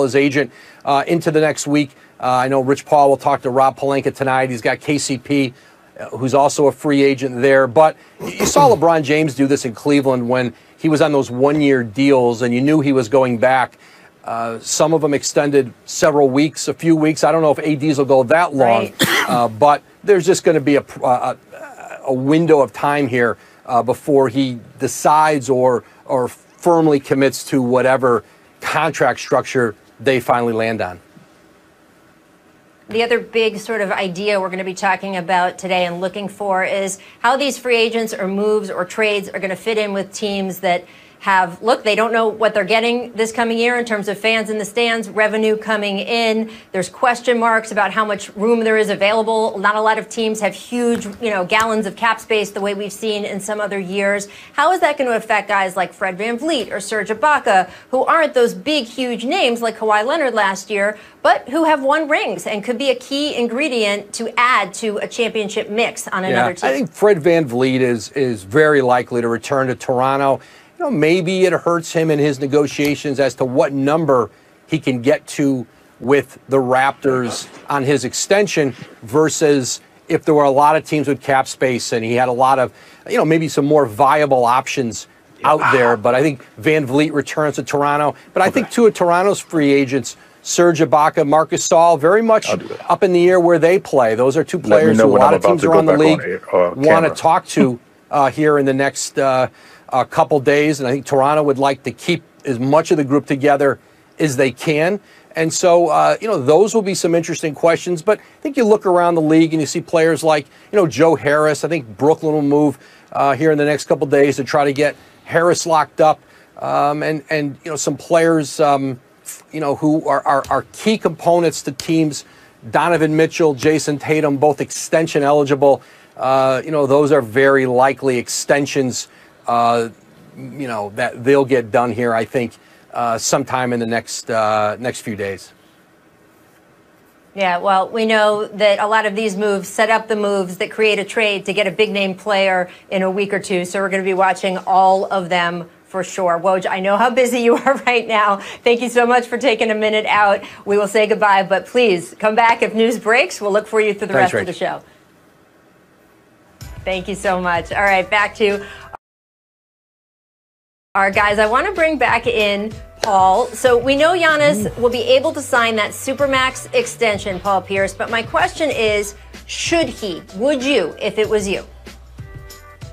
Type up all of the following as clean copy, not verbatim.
his agent into the next week. I know Rich Paul will talk to Rob Pelinka tonight. He's got KCP, who's also a free agent there. But you saw LeBron James do this in Cleveland when he was on those one-year deals, and you knew he was going back. Some of them extended several weeks, a few weeks. I don't know if ADs will go that long, but there's just going to be a window of time here before he decides or firmly commits to whatever contract structure they finally land on. The other big sort of idea we're going to be talking about today and looking for is how these free agents or moves or trades are going to fit in with teams that have, look, they don't know what they're getting this coming year in terms of fans in the stands, revenue coming in. There's question marks about how much room there is available. Not a lot of teams have huge, gallons of cap space the way we've seen in some other years. How is that going to affect guys like Fred VanVleet or Serge Ibaka, who aren't those big, huge names like Kawhi Leonard last year, but who have won rings and could be a key ingredient to add to a championship mix on another team? I think Fred VanVleet is very likely to return to Toronto. Maybe it hurts him in his negotiations as to what number he can get to with the Raptors on his extension versus if there were a lot of teams with cap space and he had a lot of, maybe some more viable options out there. But I think VanVleet returns to Toronto. But I think two of Toronto's free agents, Serge Ibaka, Marcus Gasol, very much up in the air where they play. Those are two players who a lot of teams around the league want to talk to here in the next a couple days, and I think Toronto would like to keep as much of the group together as they can. And so, those will be some interesting questions. But I think you look around the league and you see players like, Joe Harris. I think Brooklyn will move here in the next couple days to try to get Harris locked up. And some players, who are key components to teams. Donovan Mitchell, Jason Tatum, both extension eligible. Those are very likely extensions that they'll get done here, I think, sometime in the next few days. Yeah, well, we know that a lot of these moves set up the moves that create a trade to get a big-name player in a week or two. So we're going to be watching all of them for sure. Woj, I know how busy you are right now. Thank you so much for taking a minute out. We will say goodbye, but please come back if news breaks. We'll look for you through the rest of the show. Thank you so much. All right, back to our guys. I want to bring back in Paul. So we know Giannis will be able to sign that Supermax extension, Paul Pierce, but my question is, should he? Would you, if it was you?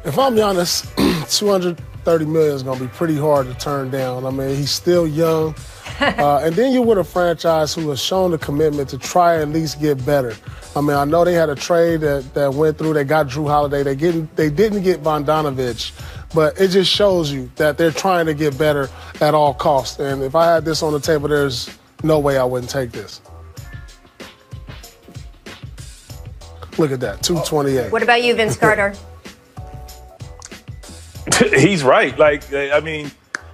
If I'm Giannis, $230 million is going to be pretty hard to turn down. I mean, he's still young. And then you're with a franchise who has shown the commitment to try at least get better. I mean, I know they had a trade that went through. They got Drew Holiday. They didn't get Bogdanovich. But it just shows you that they're trying to get better at all costs. And if I had this on the table, there's no way I wouldn't take this. Look at that, 228. What about you, Vince Carter? He's right.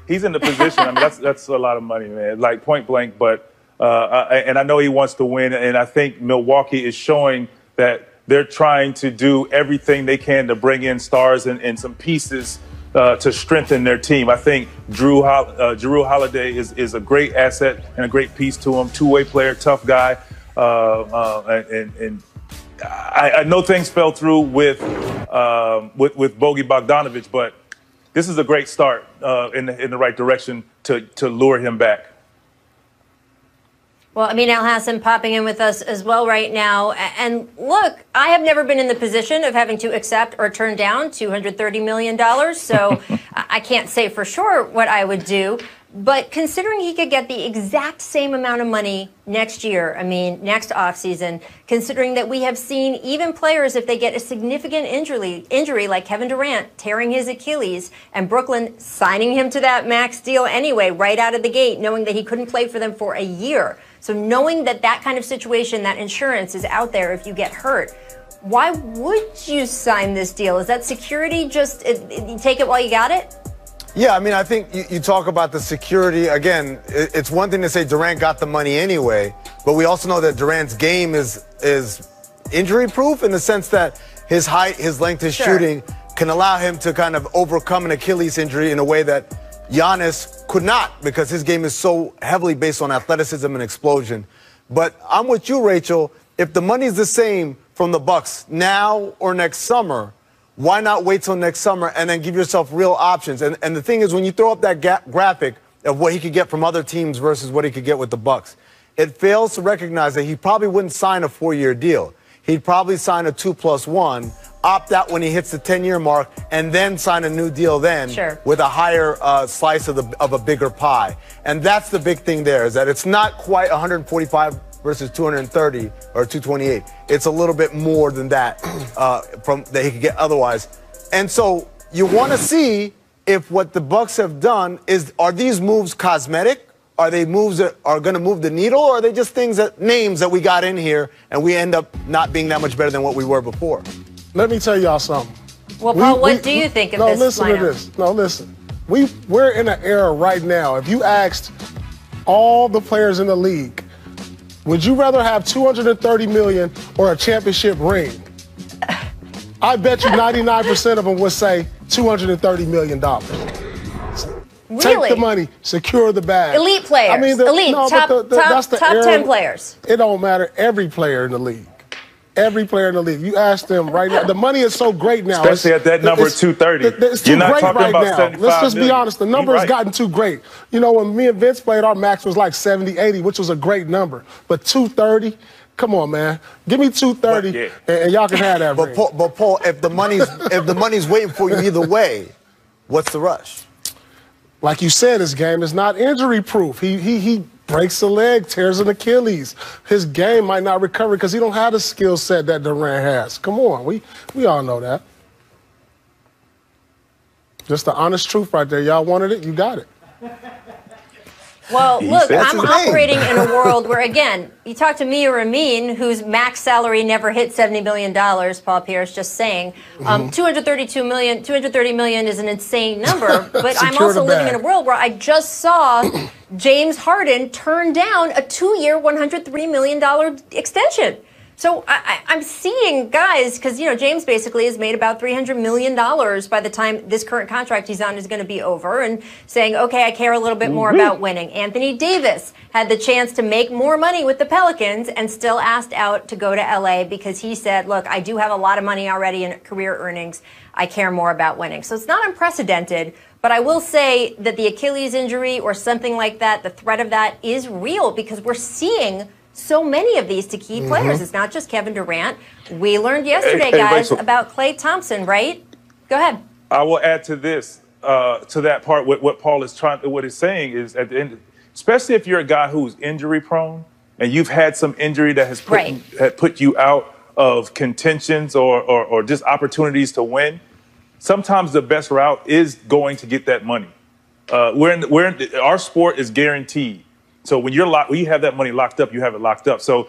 He's in the position. I mean, that's a lot of money, man. Like, point blank. But and I know he wants to win. And I think Milwaukee is showing that they're trying to do everything they can to bring in stars and some pieces to strengthen their team. I think Drew Holiday is a great asset and a great piece to him. Two-way player, tough guy. And I know things fell through with Bogey Bogdanovich, but this is a great start in the right direction to lure him back. Well, Amin Al-Hassan popping in with us as well right now. And look, I have never been in the position of having to accept or turn down $230 million. So I can't say for sure what I would do. But considering he could get the exact same amount of money next year, next offseason, considering that we have seen even players, if they get a significant injury like Kevin Durant tearing his Achilles and Brooklyn signing him to that max deal anyway, right out of the gate, knowing that he couldn't play for them for a year. So knowing that that kind of situation, that insurance is out there if you get hurt, why would you sign this deal? Is that security, just you take it while you got it? Yeah, I think you talk about the security. Again, it's one thing to say Durant got the money anyway, but we also know that Durant's game is injury-proof in the sense that his height, his length, his shooting can allow him to kind of overcome an Achilles injury in a way that Giannis could not because his game is so heavily based on athleticism and explosion. But I'm with you, Rachel. If the money's the same from the Bucks now or next summer, why not wait till next summer and then give yourself real options? And the thing is, when you throw up that graphic of what he could get from other teams versus what he could get with the Bucks, it fails to recognize that he probably wouldn't sign a 4-year deal. He'd probably sign a 2+1, opt out when he hits the 10-year mark, and then sign a new deal then with a higher slice of a bigger pie. And that's the big thing there, is that it's not quite 145 versus 230 or 228. It's a little bit more than that that he could get otherwise. And so you want to see if what the Bucks have done are these moves cosmetic? Are they moves that are going to move the needle, or are they just names that we got in here and we end up not being that much better than what we were before? Let me tell y'all something. Well, Paul, what do you think of this listen lineup? to this. No, listen. We're in an era right now. If you asked all the players in the league, would you rather have $230 million or a championship ring? I bet you 99% of them would say $230 million. Really? Take the money, secure the bag. Elite players. I mean, top 10 players. It don't matter. Every player in the league. Every player in the league. You ask them right now. The money is so great now. Especially at that number 230. It's too You're not great talking right about now. 75 Let's just be million. honest. The number has gotten too great. You know, when me and Vince played, our max was like 70, 80, which was a great number. But 230, come on, man. Give me 230, and y'all can have that. But Paul, if the money's waiting for you either way, what's the rush? Like you said, his game is not injury-proof. He breaks a leg, tears an Achilles. His game might not recover because he don't have the skill set that Durant has. Come on, we all know that. Just the honest truth right there. Y'all wanted it, you got it. Well, look, I'm operating in a world where, again, you talk to me or Amin, whose max salary never hit $70 million, Paul Pierce just saying. $230 million is an insane number, but I'm also living in a world where I just saw James Harden turn down a 2-year, $103 million extension. So I'm seeing guys, because, you know, James basically has made about $300 million by the time this current contract he's on is going to be over, and saying, okay, I care a little bit more about winning. Anthony Davis had the chance to make more money with the Pelicans and still asked out to go to LA because he said, look, I do have a lot of money already in career earnings. I care more about winning. So it's not unprecedented, but I will say that the Achilles injury or something like that, the threat of that is real because we're seeing so many of these to key players. It's not just Kevin Durant. We learned yesterday, guys, about Klay Thompson, right? Go ahead. I will add to this, to that part. What Paul is what he's saying is at the end, especially if you're a guy who's injury prone and you've had some injury that has put you out of contentions or just opportunities to win. Sometimes the best route is going to get that money. Our sport is guaranteed. So when when you have that money locked up, you have it locked up. So,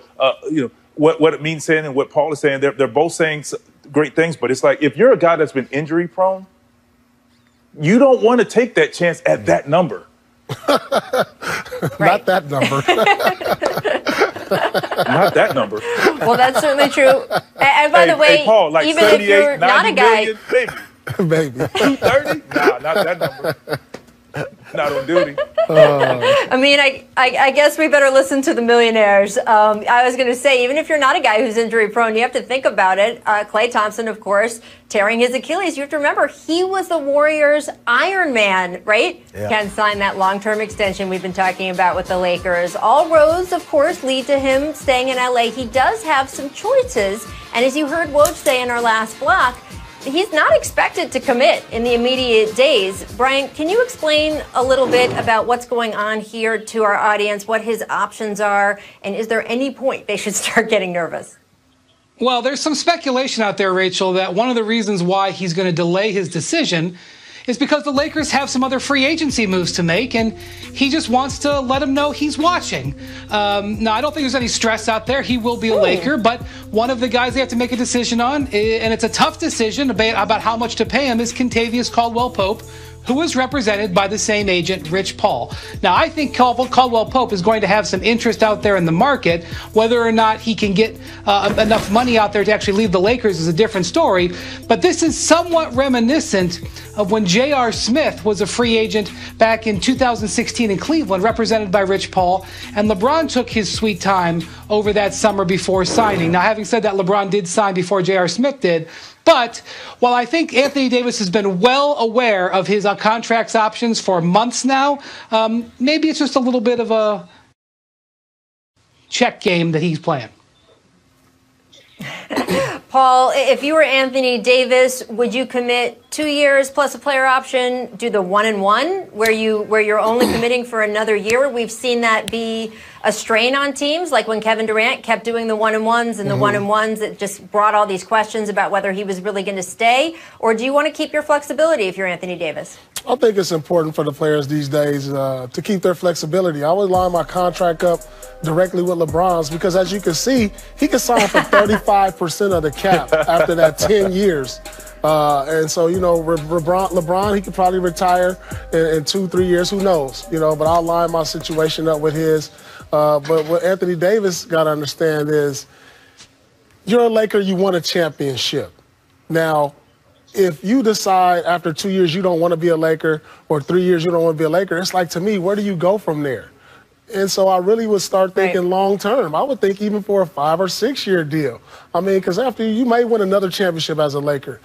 you know, what it means saying and what Paul is saying, they're both saying great things. But it's like, if you're a guy that's been injury prone, you don't want to take that chance at that number. Not that number. Not that number. Well, that's certainly true. And by the way, Paul, like even if you're not a guy, Maybe 230? Nah, not that number. Not on duty. I mean, I guess we better listen to the millionaires. I was going to say, even if you're not a guy who's injury prone, you have to think about it. Klay Thompson, of course, tearing his Achilles. You have to remember, he was the Warriors' Iron Man, right? Yeah. Can sign that long-term extension we've been talking about with the Lakers. All roads, of course, lead to him staying in LA. He does have some choices. And as you heard Woj say in our last block, he's not expected to commit in the immediate days. Brian, can you explain a little bit about what's going on here to our audience, what his options are, and is there any point they should start getting nervous? Well, there's some speculation out there, Rachel, that one of the reasons why he's going to delay his decision is because the Lakers have some other free agency moves to make, and he just wants to let them know he's watching. Now, I don't think there's any stress out there. He will be a Laker, but one of the guys they have to make a decision on, and it's a tough decision about how much to pay him, is Kentavious Caldwell-Pope, who is represented by the same agent, Rich Paul. Now, I think Caldwell Pope is going to have some interest out there in the market. Whether or not he can get enough money out there to actually leave the Lakers is a different story. But this is somewhat reminiscent of when J.R. Smith was a free agent back in 2016 in Cleveland, represented by Rich Paul, and LeBron took his sweet time over that summer before signing. Now, having said that, LeBron did sign before J.R. Smith did. But while I think Anthony Davis has been well aware of his contracts options for months now, maybe it's just a little bit of a check game that he's playing. Paul, if you were Anthony Davis, would you commit 2 years plus a player option, do the 1-and-1, where you're only committing for another year? We've seen that be a strain on teams, like when Kevin Durant kept doing the 1-and-1s and the 1-and-1s, it just brought all these questions about whether he was really going to stay. Or do you want to keep your flexibility if you're Anthony Davis? I think it's important for the players these days to keep their flexibility. I would line my contract up directly with LeBron's because, as you can see, he can sign for 35% of the cap after that 10 years. And so, you know, LeBron, he could probably retire in 2-3 years. Who knows? You know, but I'll line my situation up with his. But what Anthony Davis got to understand is you're a Laker, you won a championship. Now, if you decide after 2 years you don't want to be a Laker or 3 years you don't want to be a Laker, it's like, to me, where do you go from there? And so I really would start thinking long term. I would think even for a 5 or 6 year deal. I mean, because after you may win another championship as a Laker.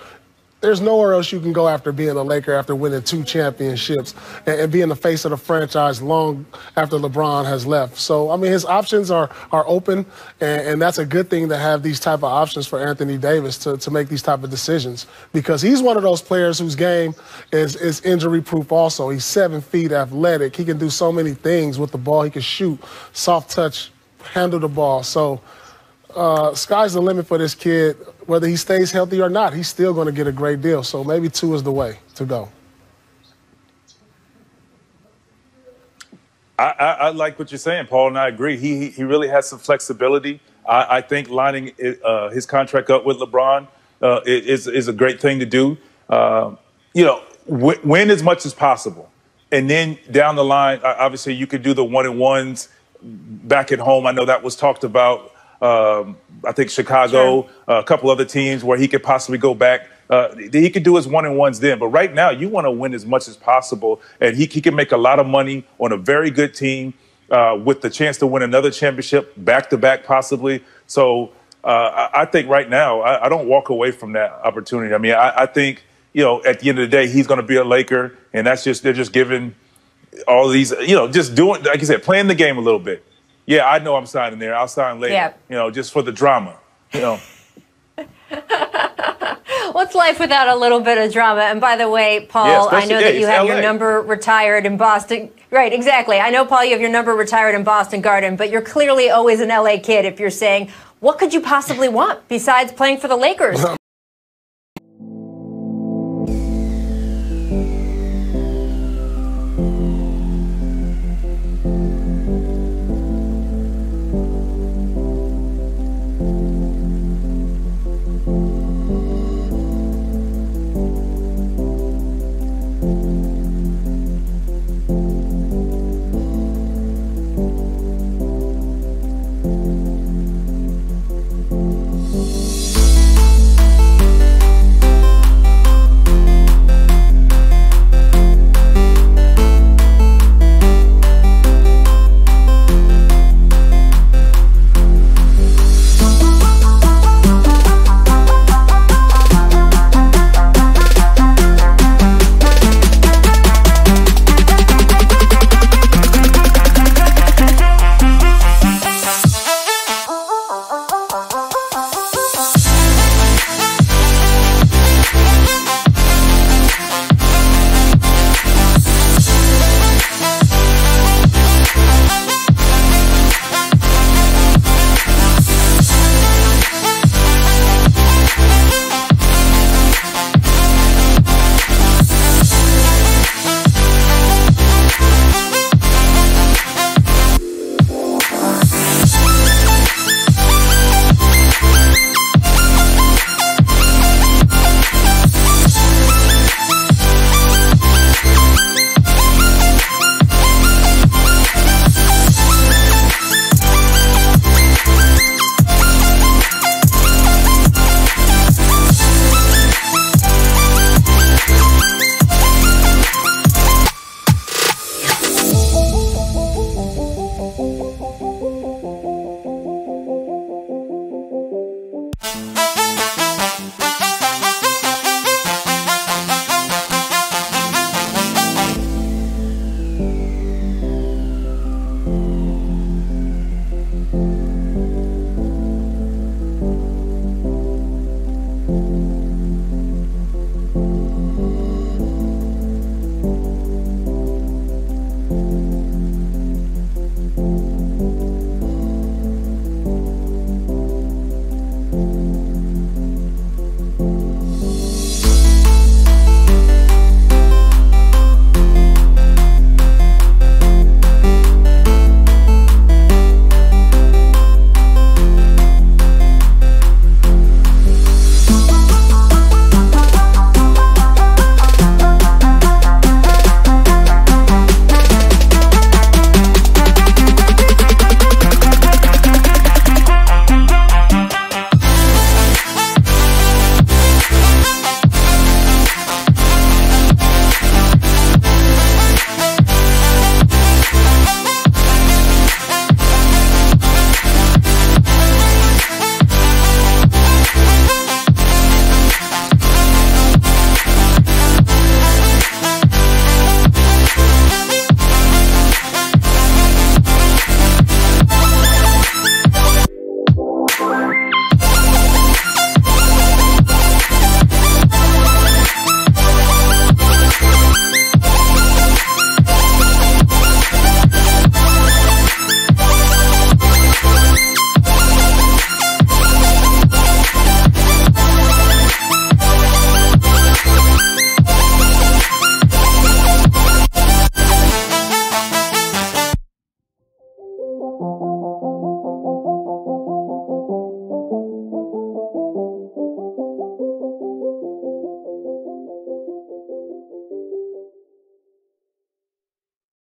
There's nowhere else you can go after being a Laker after winning 2 championships and being the face of the franchise long after LeBron has left. So, I mean, his options are open, and that's a good thing to have these type of options for Anthony Davis to make these type of decisions, because he's one of those players whose game is injury-proof also. He's 7 feet, athletic. He can do so many things with the ball. He can shoot, soft touch, handle the ball. So, sky's the limit for this kid. Whether he stays healthy or not, he's still going to get a great deal. So maybe 2 is the way to go. I like what you're saying, Paul, and I agree. He really has some flexibility. I think lining his contract up with LeBron is a great thing to do. You know, win as much as possible. And then down the line, obviously, you could do the 1-and-1s back at home. I know that was talked about. I think Chicago, a couple other teams where he could possibly go back. He could do his 1-and-1s then. But right now, you want to win as much as possible. And he can make a lot of money on a very good team with the chance to win another championship back-to-back possibly. So I think right now, I don't walk away from that opportunity. I mean, I think, you know, at the end of the day, he's going to be a Laker. And that's just, they're just giving all these, you know, just doing, like you said, playing the game a little bit. Yeah, I know I'm signing there. I'll sign later, you know, just for the drama, you know. What's life without a little bit of drama? And by the way, Paul, I know that you have your number retired in Boston. Right, exactly. I know, Paul, you have your number retired in Boston Garden, but you're clearly always an LA kid if you're saying, what could you possibly want besides playing for the Lakers?